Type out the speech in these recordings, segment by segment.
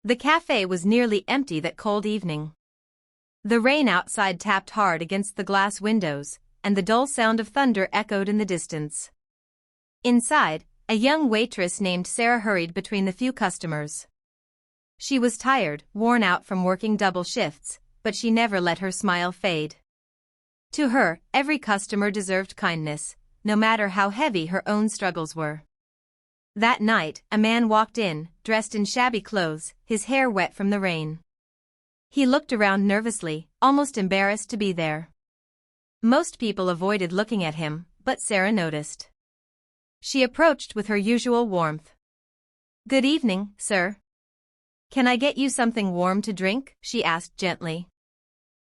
The cafe was nearly empty that cold evening. The rain outside tapped hard against the glass windows, and the dull sound of thunder echoed in the distance. Inside, a young waitress named Sarah hurried between the few customers. She was tired, worn out from working double shifts, but she never let her smile fade. To her, every customer deserved kindness, no matter how heavy her own struggles were. That night, a man walked in, dressed in shabby clothes, his hair wet from the rain. He looked around nervously, almost embarrassed to be there. Most people avoided looking at him, but Sarah noticed. She approached with her usual warmth. "Good evening, sir. Can I get you something warm to drink?" she asked gently.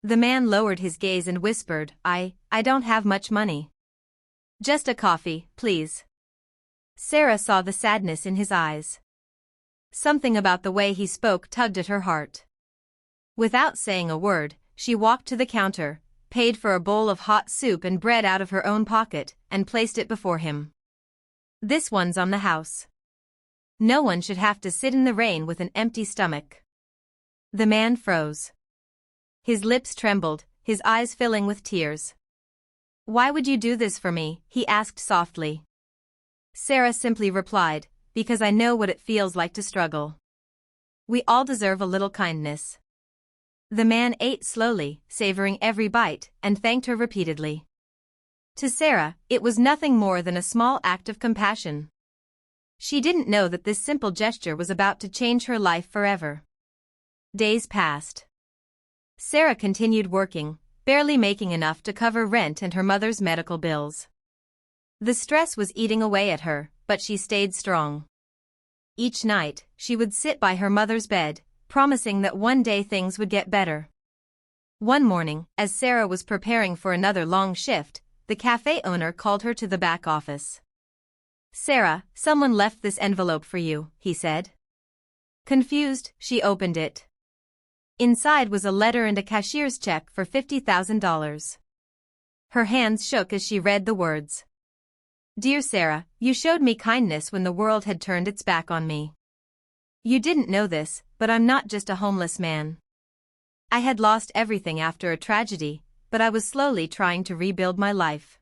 The man lowered his gaze and whispered, I don't have much money. Just a coffee, please." Sarah saw the sadness in his eyes. Something about the way he spoke tugged at her heart. Without saying a word, she walked to the counter, paid for a bowl of hot soup and bread out of her own pocket, and placed it before him. "This one's on the house. No one should have to sit in the rain with an empty stomach." The man froze. His lips trembled, his eyes filling with tears. "Why would you do this for me?" he asked softly. Sarah simply replied, "Because I know what it feels like to struggle. We all deserve a little kindness." The man ate slowly, savoring every bite, and thanked her repeatedly. To Sarah, it was nothing more than a small act of compassion. She didn't know that this simple gesture was about to change her life forever. Days passed. Sarah continued working, barely making enough to cover rent and her mother's medical bills. The stress was eating away at her, but she stayed strong. Each night, she would sit by her mother's bed, promising that one day things would get better. One morning, as Sarah was preparing for another long shift, the cafe owner called her to the back office. "Sarah, someone left this envelope for you," he said. Confused, she opened it. Inside was a letter and a cashier's check for $50,000. Her hands shook as she read the words. "Dear Sarah, you showed me kindness when the world had turned its back on me. You didn't know this, but I'm not just a homeless man. I had lost everything after a tragedy, but I was slowly trying to rebuild my life.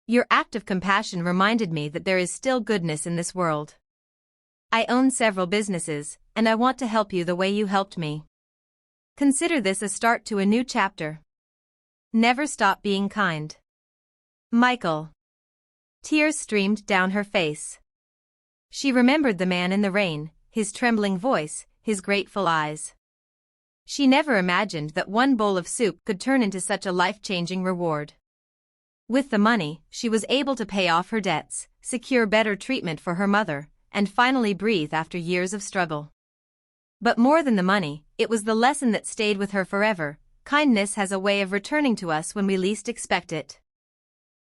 Your act of compassion reminded me that there is still goodness in this world. I own several businesses, and I want to help you the way you helped me. Consider this a start to a new chapter. Never stop being kind. Michael." Tears streamed down her face. She remembered the man in the rain, his trembling voice, his grateful eyes. She never imagined that one bowl of soup could turn into such a life-changing reward. With the money, she was able to pay off her debts, secure better treatment for her mother, and finally breathe after years of struggle. But more than the money, it was the lesson that stayed with her forever. Kindness has a way of returning to us when we least expect it.